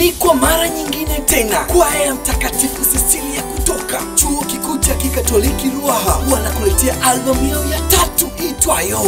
Ni kwa mara nyingine tena kwaya ya Mtakatifu Cecilia kutoka Chuo Kikuu cha Kikatoliki Ruaha wanakuletea albamu yao ya 3 itwayo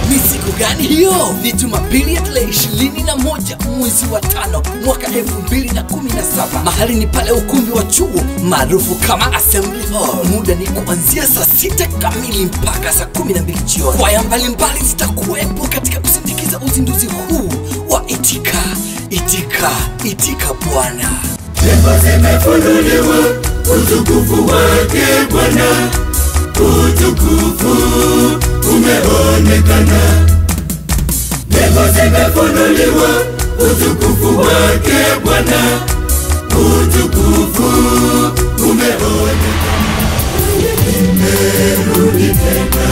Ni siku gani hiyo? Ni Jumapili ya tarehe 21 mwezi wa 5 mwaka 2017. Mahali ni pale ukumbi wa chuo maarufu kama Assembly Hall. Muda ni kuanzia saa 6 kamili mpaka saa 12 jioni. Kwaya mbalimbali zitakuwepo katika kusindikiza uzinduzi huu wa Itika, Itika, Itika Bwana. Nembo zimefunuliwa, utukufu wake Bwana, utukufu umeonekana. Nembo zimefunuliwa, utukufu wake Bwana, utukufu umeonekana. Nimerudi tena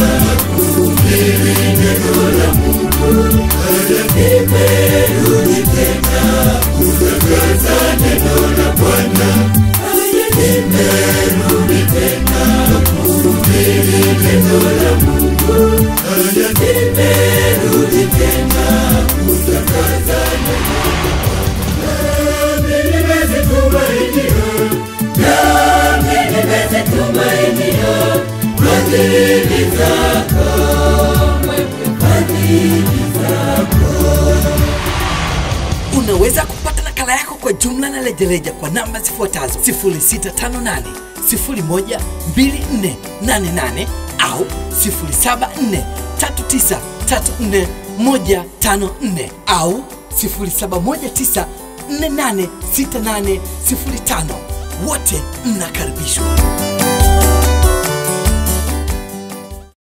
kuhubiri neno la Mungu. Nimerudi tena kutangaza neno la Bwana. Nimerudi tena kuhubiri neno la Mungu. Nimerudi tena kutangaza neno la Bwana. Nami nimezitumainia, nami nimezitumainia fadhili zako, fadhili zako. Unaweza kupata nakala yako kwa jumla na rejareja kwa namba zifuatazo: 0658 01 2488 au 0743934154 au 0719486805. Wote mnakaribishwa.